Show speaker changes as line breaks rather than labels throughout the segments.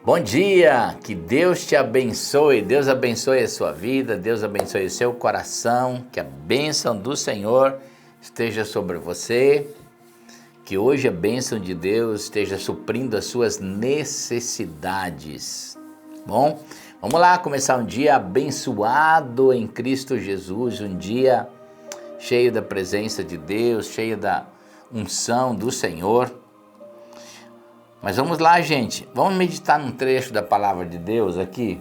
Bom dia, que Deus te abençoe, Deus abençoe a sua vida, Deus abençoe o seu coração, que a bênção do Senhor esteja sobre você, que hoje a bênção de Deus esteja suprindo as suas necessidades. Bom, vamos lá começar um dia abençoado em Cristo Jesus, um dia cheio da presença de Deus, cheio da unção do Senhor. Mas vamos lá, gente, vamos meditar num trecho da palavra de Deus aqui.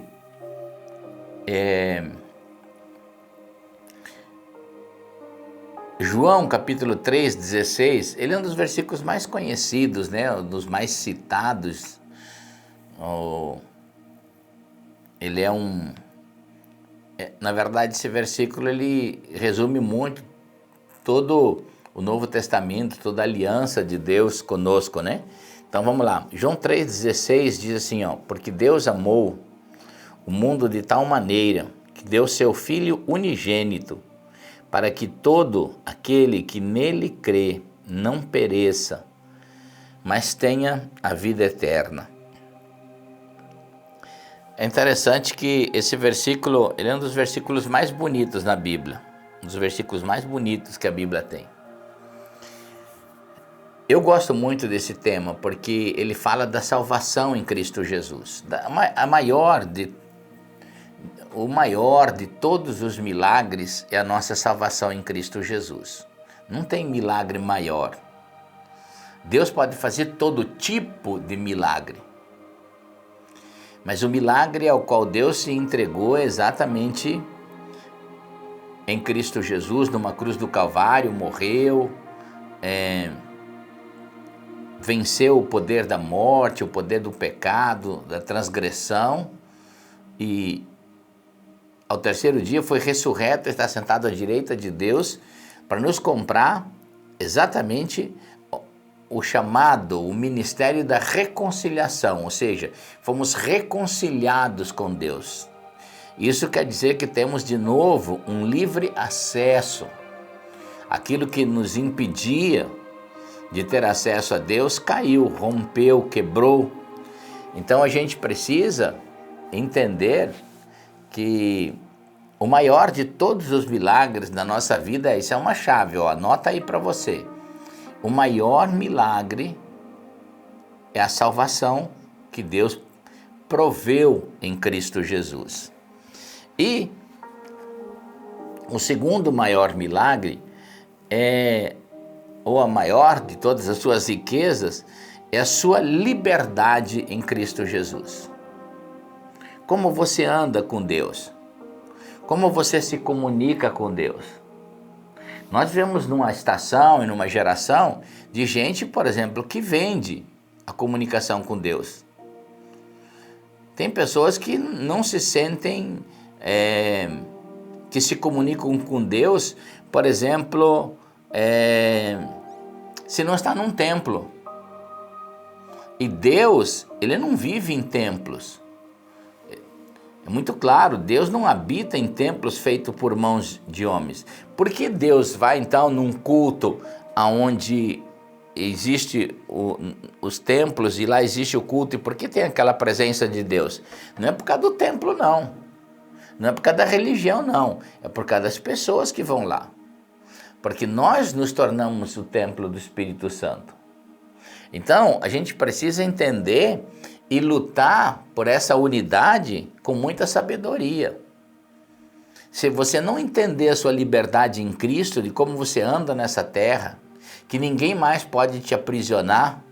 João capítulo 3, 16, ele é um dos versículos mais conhecidos, né? Um dos mais citados. Ele é na verdade, esse versículo ele resume muito todo o Novo Testamento, toda a aliança de Deus conosco, né? Então vamos lá, João 3,16 diz assim, porque Deus amou o mundo de tal maneira que deu seu Filho unigênito, para que todo aquele que nele crê não pereça, mas tenha a vida eterna. É interessante que esse versículo, ele é um dos versículos mais bonitos na Bíblia, um dos versículos mais bonitos que a Bíblia tem. Eu gosto muito desse tema porque ele fala da salvação em Cristo Jesus. O maior de todos os milagres é a nossa salvação em Cristo Jesus. Não tem milagre maior. Deus pode fazer todo tipo de milagre. Mas o milagre ao qual Deus se entregou é exatamente em Cristo Jesus, numa cruz do Calvário, morreu, venceu o poder da morte, o poder do pecado, da transgressão, e ao terceiro dia foi ressurreto, está sentado à direita de Deus para nos comprar exatamente o chamado, o ministério da reconciliação, ou seja, fomos reconciliados com Deus. Isso quer dizer que temos de novo um livre acesso. Aquilo que nos impedia de ter acesso a Deus caiu, rompeu, quebrou. Então a gente precisa entender que o maior de todos os milagres da nossa vida, isso é uma chave, anota aí para você. O maior milagre é a salvação que Deus proveu em Cristo Jesus. E o segundo maior milagre ou a maior de todas as suas riquezas, é a sua liberdade em Cristo Jesus. Como você anda com Deus? Como você se comunica com Deus? Nós vivemos numa estação e numa geração de gente, por exemplo, que vende a comunicação com Deus. Tem pessoas que não se sentem, que se comunicam com Deus, por exemplo, se não está num templo. E Deus, ele não vive em templos. É muito claro, Deus não habita em templos feitos por mãos de homens. Por que Deus vai então num culto onde existe os templos e lá existe o culto? E por que tem aquela presença de Deus? Não é por causa do templo, não. Não é por causa da religião, não. É por causa das pessoas que vão lá. Porque nós nos tornamos o templo do Espírito Santo. Então, a gente precisa entender e lutar por essa unidade com muita sabedoria. Se você não entender a sua liberdade em Cristo, de como você anda nessa terra, que ninguém mais pode te aprisionar.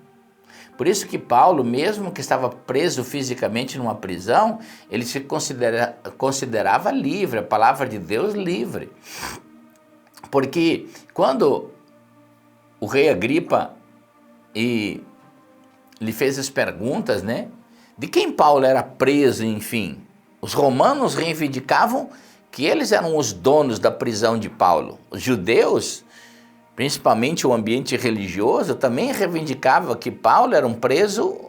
Por isso que Paulo, mesmo que estava preso fisicamente numa prisão, ele se considerava livre, a palavra de Deus livre. Porque quando o rei Agripa lhe fez as perguntas, né? De quem Paulo era preso, enfim. Os romanos reivindicavam que eles eram os donos da prisão de Paulo. Os judeus, principalmente o ambiente religioso, também reivindicava que Paulo era um preso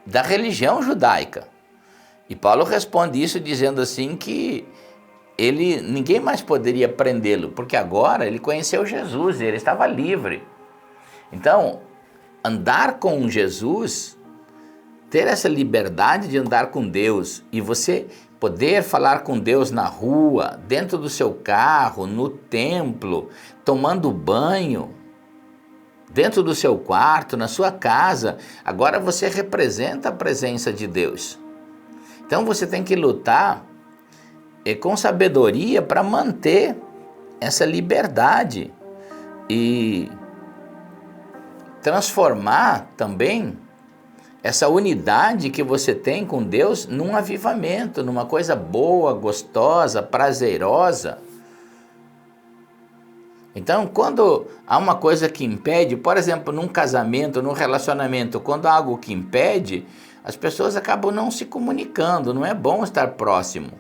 da religião judaica. E Paulo responde isso dizendo assim que ninguém mais poderia prendê-lo, porque agora ele conheceu Jesus e ele estava livre. Então, andar com Jesus ter essa liberdade de andar com Deus e você poder falar com Deus na rua, dentro do seu carro, no templo, tomando banho, dentro do seu quarto, na sua casa, agora você representa a presença de Deus. Então você tem que lutar com sabedoria para manter essa liberdade e transformar também essa unidade que você tem com Deus num avivamento, numa coisa boa, gostosa, prazerosa. Então, quando há uma coisa que impede, por exemplo, num casamento, num relacionamento, quando há algo que impede, as pessoas acabam não se comunicando, não é bom estar próximo.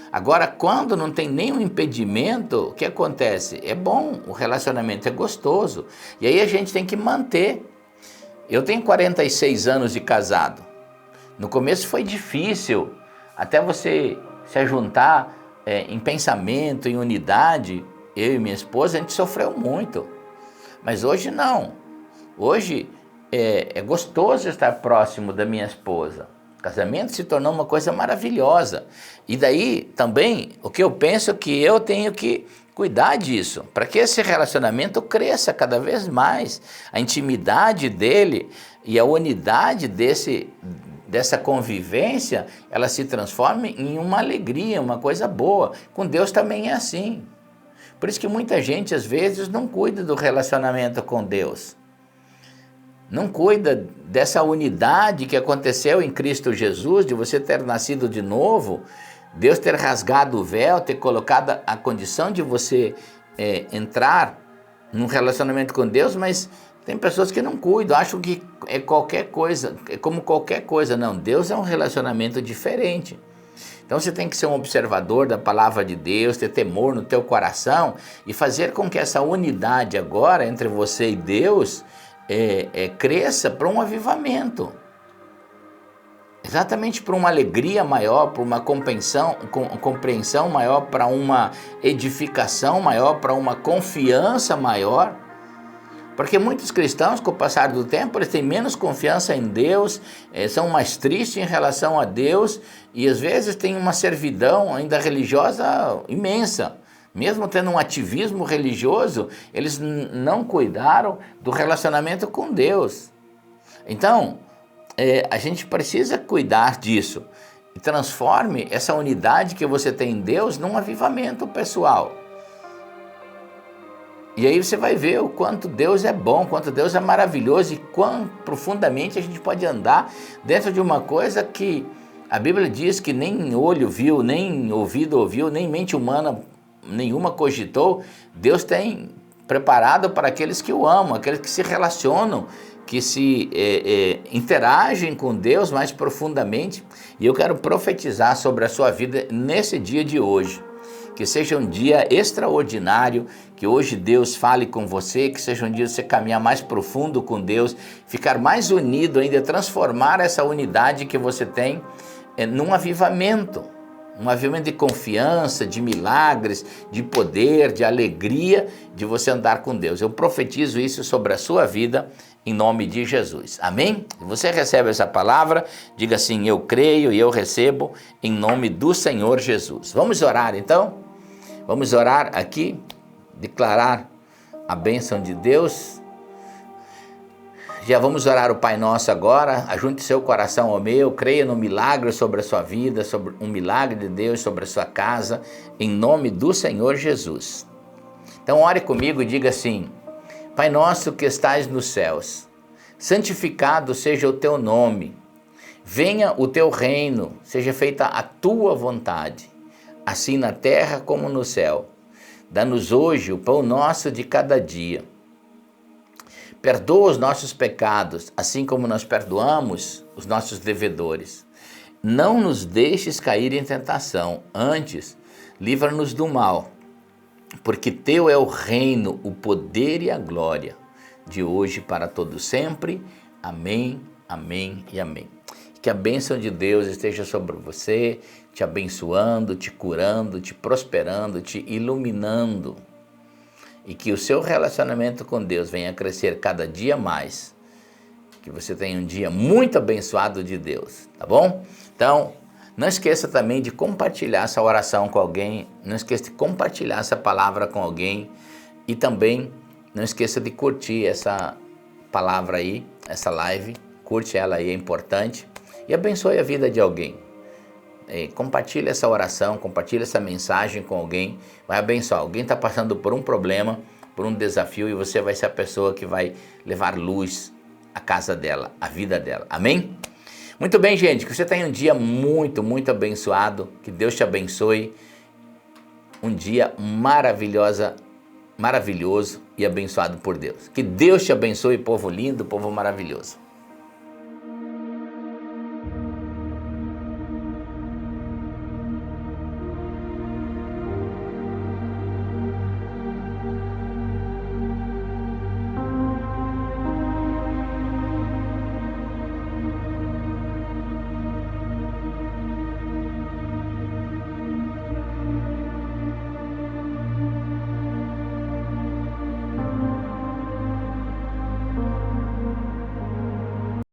Agora, quando não tem nenhum impedimento, o que acontece? É bom, o relacionamento é gostoso. E aí a gente tem que manter. Eu tenho 46 anos de casado. No começo foi difícil, até você se ajuntar em pensamento, em unidade. Eu e minha esposa, a gente sofreu muito. Mas hoje não. Hoje é gostoso estar próximo da minha esposa. O casamento se tornou uma coisa maravilhosa. E daí também o que eu penso é que eu tenho que cuidar disso, para que esse relacionamento cresça cada vez mais. A intimidade dele e a unidade dessa convivência, ela se transforme em uma alegria, uma coisa boa. Com Deus também é assim. Por isso que muita gente às vezes não cuida do relacionamento com Deus. Não cuida dessa unidade que aconteceu em Cristo Jesus, de você ter nascido de novo, Deus ter rasgado o véu, ter colocado a condição de você entrar num relacionamento com Deus, mas tem pessoas que não cuidam, acham que é qualquer coisa, é como qualquer coisa. Não, Deus é um relacionamento diferente. Então você tem que ser um observador da palavra de Deus, ter temor no teu coração e fazer com que essa unidade agora entre você e Deus cresça para um avivamento. Exatamente para uma alegria maior, para uma compreensão maior, para uma edificação maior, para uma confiança maior. Porque muitos cristãos, com o passar do tempo, eles têm menos confiança em Deus, são mais tristes em relação a Deus e às vezes têm uma servidão ainda religiosa imensa. Mesmo tendo um ativismo religioso, eles não cuidaram do relacionamento com Deus. Então, a gente precisa cuidar disso. E transforme essa unidade que você tem em Deus num avivamento pessoal. E aí você vai ver o quanto Deus é bom, quanto Deus é maravilhoso e quão profundamente a gente pode andar dentro de uma coisa que a Bíblia diz que nem olho viu, nem ouvido ouviu, nem mente humana nenhuma cogitou. Deus tem preparado para aqueles que o amam, aqueles que se relacionam, que se interagem com Deus mais profundamente. E eu quero profetizar sobre a sua vida nesse dia de hoje. Que seja um dia extraordinário, que hoje Deus fale com você, que seja um dia de você caminhar mais profundo com Deus, ficar mais unido ainda, transformar essa unidade que você tem num avivamento. Um avivamento de confiança, de milagres, de poder, de alegria, de você andar com Deus. Eu profetizo isso sobre a sua vida, em nome de Jesus. Amém? Se você recebe essa palavra, diga assim: eu creio e eu recebo, em nome do Senhor Jesus. Vamos orar então? Vamos orar aqui, declarar a bênção de Deus. Já vamos orar o Pai Nosso agora. Ajunte seu coração ao meu, creia no milagre sobre a sua vida, sobre um milagre de Deus sobre a sua casa, em nome do Senhor Jesus. Então ore comigo e diga assim: Pai Nosso que estais nos céus, santificado seja o teu nome, venha o teu reino, seja feita a tua vontade, assim na terra como no céu. Dá-nos hoje o pão nosso de cada dia. Perdoa os nossos pecados, assim como nós perdoamos os nossos devedores. Não nos deixes cair em tentação, antes, livra-nos do mal, porque teu é o reino, o poder e a glória, de hoje para todo sempre. Amém, amém e amém. Que a bênção de Deus esteja sobre você, te abençoando, te curando, te prosperando, te iluminando. E que o seu relacionamento com Deus venha a crescer cada dia mais. Que você tenha um dia muito abençoado de Deus, tá bom? Então, não esqueça também de compartilhar essa oração com alguém, não esqueça de compartilhar essa palavra com alguém e também não esqueça de curtir essa palavra aí, essa live, curte ela aí, é importante e abençoe a vida de alguém. Compartilhe essa oração, compartilhe essa mensagem com alguém, vai abençoar. Alguém está passando por um problema, por um desafio e você vai ser a pessoa que vai levar luz à casa dela, à vida dela. Amém? Muito bem, gente, que você tenha um dia muito, muito abençoado, que Deus te abençoe, um dia maravilhoso e abençoado por Deus. Que Deus te abençoe, povo lindo, povo maravilhoso.